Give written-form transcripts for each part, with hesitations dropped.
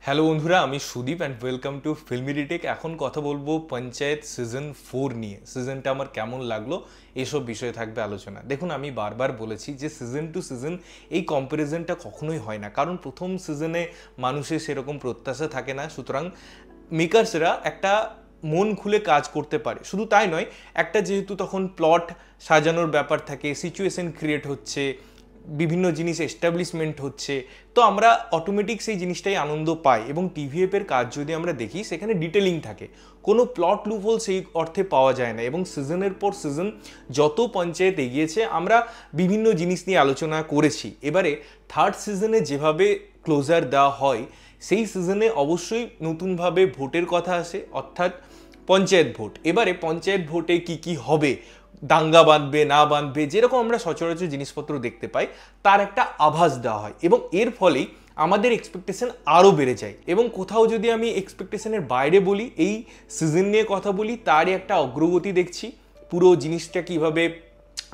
Hello বন্ধুরা, আমি Sudip and welcome to filmy retake. এখন কথা বলবো পঞ্চায়েত সিজন 4 নিয়ে। সিজনটা আমার কেমন লাগলো এসব বিষয়ে থাকবে আলোচনা। দেখুন, আমি বারবার বলেছি যে সিজন টু সিজন এই কম্প্যারিজনটা কখনোই হয় না, কারণ প্রথম সিজনে মানুষের সেরকম প্রত্যাশা থাকে না। সুতরাং মেকার্সরা একটা মন খুলে কাজ করতে পারে। শুধু তাই নয়, একটা যেহেতু তখন প্লট সাজানোর ব্যাপার থাকে, সিচুয়েশন ক্রিয়েট হচ্ছে, বিভিন্ন জিনিস এস্টাবলিশমেন্ট হচ্ছে, তো আমরা অটোমেটিক সেই জিনিসটাই আনন্দ পাই। এবং টিভিএফের কাজ যদি আমরা দেখি, সেখানে ডিটেলিং থাকে, কোনো প্লট লুপহোল সেই অর্থে পাওয়া যায় না। এবং সিজনের পর সিজন যত পঞ্চায়েত এগিয়েছে, আমরা বিভিন্ন জিনিস নিয়ে আলোচনা করেছি। এবারে থার্ড সিজনে যেভাবে ক্লোজার দেওয়া হয়, সেই সিজনে অবশ্যই নতুনভাবে ভোটের কথা আসে, অর্থাৎ পঞ্চায়েত ভোট। এবারে পঞ্চায়েত ভোটে কি কি হবে, দাঙ্গা বাঁধবে না বাঁধবে, যেরকম আমরা সচরাচর জিনিসপত্র দেখতে পাই, তার একটা আভাস দেওয়া হয়। এবং এর ফলেই আমাদের এক্সপেকটেশন আরও বেড়ে যায়। এবং কোথাও যদি আমি এক্সপেকটেশনের বাইরে বলি, এই সিজন নিয়ে কথা বলি, তারই একটা অগ্রগতি দেখছি। পুরো জিনিসটা কিভাবে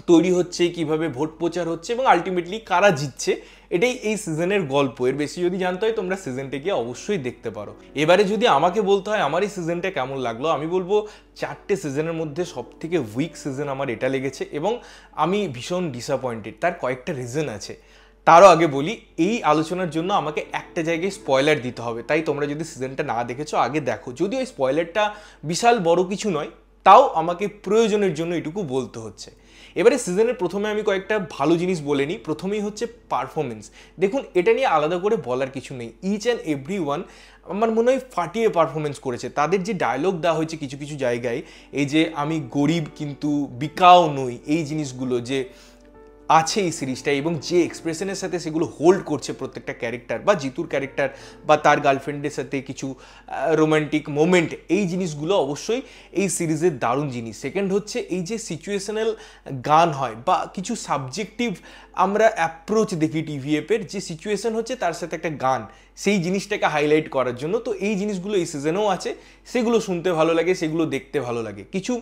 তৈরি হচ্ছে, কিভাবে ভোট প্রচার হচ্ছে এবং আলটিমেটলি কারা জিতছে, এটাই এই সিজনের গল্প। এর বেশি যদি জানতে হয়, তোমরা সিজনটা গিয়ে অবশ্যই দেখতে পারো। এবারে যদি আমাকে বলতে হয় আমার এই সিজনটা কেমন লাগলো, আমি বলবো 4টে সিজনের মধ্যে সব থেকে উইক সিজন আমার এটা লেগেছে এবং আমি ভীষণ ডিসঅ্যাপয়েন্টেড। তার কয়েকটা রিজন আছে। তারও আগে বলি, এই আলোচনার জন্য আমাকে একটা জায়গায় স্পয়লার দিতে হবে, তাই তোমরা যদি সিজনটা না দেখেছো আগে দেখো। যদিও ওই স্পয়লারটা বিশাল বড় কিছু নয়, তাও আমাকে প্রয়োজনের জন্য এটুকু বলতে হচ্ছে। এবারে সিজনের প্রথমে আমি কয়েকটা ভালো জিনিস বলে নিই। প্রথমেই হচ্ছে পারফরমেন্স। দেখুন, এটা নিয়ে আলাদা করে বলার কিছু নেই। ইচ অ্যান্ড এভরি ওয়ান আমার মনে হয় ফাটিয়ে পারফরমেন্স করেছে। তাদের যে ডায়লগ দেওয়া হয়েছে কিছু কিছু জায়গায়, এই যে আমি গরিব কিন্তু বিকাও নই, এই জিনিসগুলো যে আছে এই সিরিজটা, এবং যে এক্সপ্রেশনের সাথে সেগুলো হোল্ড করছে প্রত্যেকটা ক্যারেক্টার, বা জিতুর ক্যারেক্টার বা তার গার্লফ্রেন্ডের সাথে কিছু রোম্যান্টিক মোমেন্ট, এই জিনিসগুলো অবশ্যই এই সিরিজের দারুণ জিনিস। সেকেন্ড হচ্ছে এই যে সিচুয়েশনাল গান হয় বা কিছু সাবজেক্টিভ আমরা অ্যাপ্রোচ দেখি টিভিএফের, যে সিচুয়েশন হচ্ছে তার সাথে একটা গান, সেই জিনিসটাকে হাইলাইট করার জন্য। তো এই জিনিসগুলো এই সিজনেও আছে, সেগুলো শুনতে ভালো লাগে, সেগুলো দেখতে ভালো লাগে। কিছু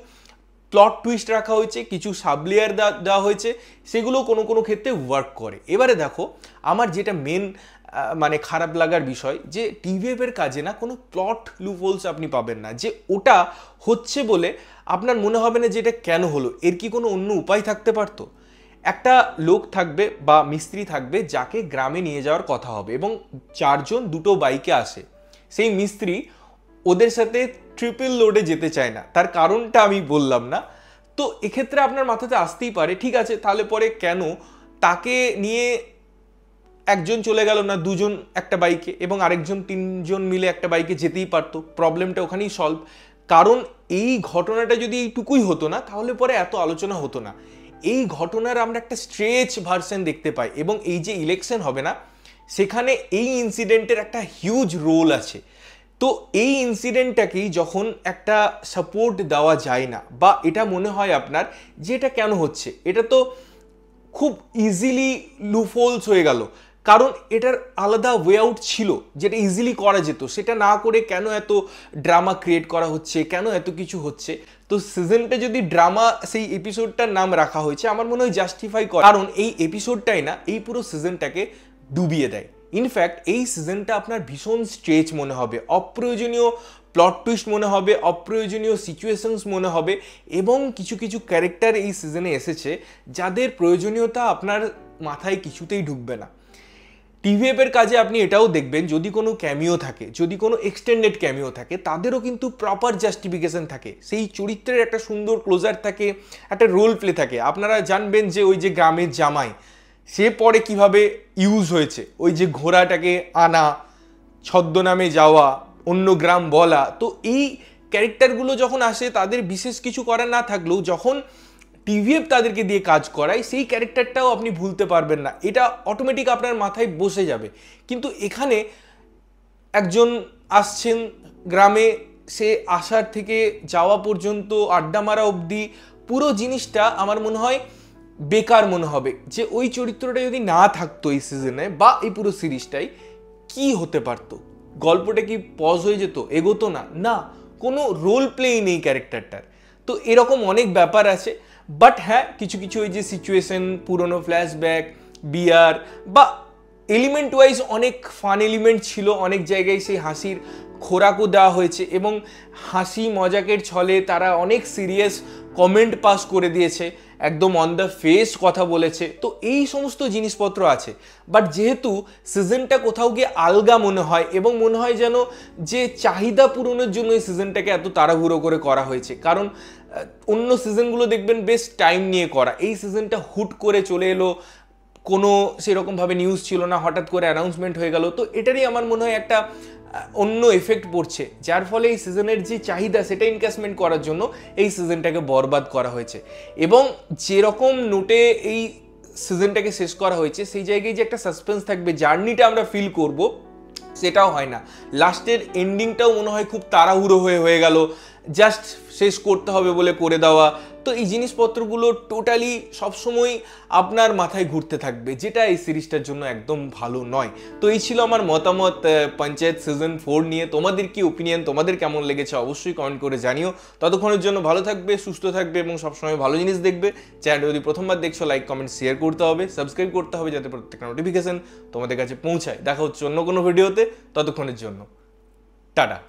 প্লট টুইস্ট রাখা হয়েছে, কিছু সাবলেয়ার দেওয়া হয়েছে, সেগুলো কোনো কোনো ক্ষেত্রে ওয়ার্ক করে। এবারে দেখো, আমার যেটা মেন মানে খারাপ লাগার বিষয়, যে টিভিএফের কাজে না কোনো প্লট লুপহোলস আপনি পাবেন না, যে ওটা হচ্ছে বলে আপনার মনে হবে না যে এটা কেন হলো, এর কি কোনো অন্য উপায় থাকতে পারতো। একটা লোক থাকবে বা মিস্ত্রি থাকবে, যাকে গ্রামে নিয়ে যাওয়ার কথা হবে, এবং 4জন দুটো বাইকে আসে। সেই মিস্ত্রি ওদের সাথে ট্রিপল লোডে যেতে চায় না, তার কারণটা আমি বললাম না। তো এক্ষেত্রে আপনার মাথাতে আসতেই পারে, ঠিক আছে তাহলে পরে কেন তাকে নিয়ে একজন চলে গেল না, দুজন একটা বাইকে, এবং আরেকজন 3জন মিলে একটা বাইকে যেতেই পারতো, প্রবলেমটা ওখানেই সলভ। কারণ এই ঘটনাটা যদি এইটুকুই হতো না, তাহলে পরে এত আলোচনা হতো না। এই ঘটনার আমরা একটা স্ট্রেচ ভার্সন দেখতে পাই, এবং এই যে ইলেকশন হবে না, সেখানে এই ইনসিডেন্টের একটা হিউজ রোল আছে। তো এই ইনসিডেন্টটাকেই যখন একটা সাপোর্ট দেওয়া যায় না, বা এটা মনে হয় আপনার যে এটা কেন হচ্ছে, এটা তো খুব ইজিলি লুপহোলস হয়ে গেল, কারণ এটার আলাদা ওয়ে আউট ছিল যেটা ইজিলি করা যেত, সেটা না করে কেন এত ড্রামা ক্রিয়েট করা হচ্ছে, কেন এত কিছু হচ্ছে। তো সিজনটা যদি ড্রামা সেই এপিসোডটার নাম রাখা হয়েছে, আমার মনে হয় জাস্টিফাই করে, কারণ এই এপিসোডটাই না এই পুরো সিজনটাকে ডুবিয়ে দেয়। ইনফ্যাক্ট এই সিজনটা আপনার ভীষণ স্ট্রেচ মনে হবে, অপ্রয়োজনীয় প্লট টুইস্ট মনে হবে, অপ্রয়োজনীয় সিচুয়েশনস মনে হবে, এবং কিছু কিছু ক্যারেক্টার এই সিজনে এসেছে যাদের প্রয়োজনীয়তা আপনার মাথায় কিছুতেই ঢুকবে না। টিভিএফের কাজে আপনি এটাও দেখবেন, যদি কোনো ক্যামিও থাকে, যদি কোনো এক্সটেন্ডেড ক্যামিও থাকে, তাদেরও কিন্তু প্রপার জাস্টিফিকেশন থাকে, সেই চরিত্রের একটা সুন্দর ক্লোজার থাকে, একটা রোল প্লে থাকে। আপনারা জানবেন যে ওই যে গ্রামের জামাই, সে পরে কিভাবে ইউজ হয়েছে, ওই যে ঘোড়াটাকে আনা, ছদ্মনামে যাওয়া, অন্য গ্রাম বলা। তো এই ক্যারেক্টারগুলো যখন আসে, তাদের বিশেষ কিছু করার না থাকলেও যখন টিভিএফ তাদেরকে দিয়ে কাজ করায়, সেই ক্যারেক্টারটাও আপনি ভুলতে পারবেন না, এটা অটোমেটিক আপনার মাথায় বসে যাবে। কিন্তু এখানে একজন আসছেন গ্রামে, সে আসার থেকে যাওয়া পর্যন্ত, আড্ডা মারা অবধি, পুরো জিনিসটা আমার মনে হয় বেকার মনে হবে। যে ওই চরিত্রটা যদি না থাকতো এই সিজনে বা এই পুরো সিরিজটাই, কি হতে পারতো? গল্পটা কি পজ হয়ে যেত, এগোতো না? না, কোনো রোল প্লেই নেই ক্যারেক্টারটার। তো এরকম অনেক ব্যাপার আছে। বাট হ্যাঁ, কিছু কিছু ওই যে সিচুয়েশন, পুরনো ফ্ল্যাশব্যাক, বিয়ার, বা এলিমেন্ট ওয়াইজ অনেক ফান এলিমেন্ট ছিল, অনেক জায়গায় সেই হাসির খোরাকও দেওয়া হয়েছে এবং হাসি মজাকের ছলে তারা অনেক সিরিয়াস কমেন্ট পাস করে দিয়েছে, একদম অন দ্য ফেস কথা বলেছে। তো এই সমস্ত জিনিসপত্র আছে, বাট যেহেতু সিজনটা কোথাও গিয়ে আলগা মনে হয় এবং মনে হয় যেন যে চাহিদা পূরণের জন্য এই সিজনটাকে এত তাড়াহুড়ো করে করা হয়েছে। কারণ অন্য সিজনগুলো দেখবেন বেশ টাইম নিয়ে করা, এই সিজনটা হুট করে চলে এলো, কোনো সেরকমভাবে নিউজ ছিল না, হঠাৎ করে অ্যানাউন্সমেন্ট হয়ে গেল। তো এটারই আমার মনে হয় একটা অন্য এফেক্ট পড়ছে, যার ফলে এই সিজনের যে চাহিদা সেটা ইনক্যাশমেন্ট করার জন্য এই সিজনটাকে বরবাদ করা হয়েছে। এবং যেরকম নোটে এই সিজনটাকে শেষ করা হয়েছে সেই জায়গায় যে একটা সাসপেন্স থাকবে, জার্নিটা আমরা ফিল করব, সেটাও হয় না। লাস্টের এন্ডিংটাও মনে হয় খুব তাড়াহুড়ো হয়ে গেল, জাস্ট শেষ করতে হবে বলে করে দেওয়া। তো এই জিনিসপত্রগুলো টোটালি সবসময় আপনার মাথায় ঘুরতে থাকবে, যেটা এই সিরিজটার জন্য একদম ভালো নয়। তো এই ছিল আমার মতামত পঞ্চায়েত সিজন 4 নিয়ে। তোমাদের কি ওপিনিয়ন, তোমাদের কেমন লেগেছে অবশ্যই কমেন্ট করে জানিও। ততক্ষণের জন্য ভালো থাকবে, সুস্থ থাকবে এবং সবসময় ভালো জিনিস দেখবে। চ্যানেল যদি প্রথমবার দেখছো লাইক কমেন্ট শেয়ার করতে হবে, সাবস্ক্রাইব করতে হবে যাতে প্রত্যেকটা নোটিফিকেশন তোমাদের কাছে পৌঁছায়। দেখা হচ্ছে অন্য কোনো ভিডিওতে, ততক্ষণের জন্য টাটা।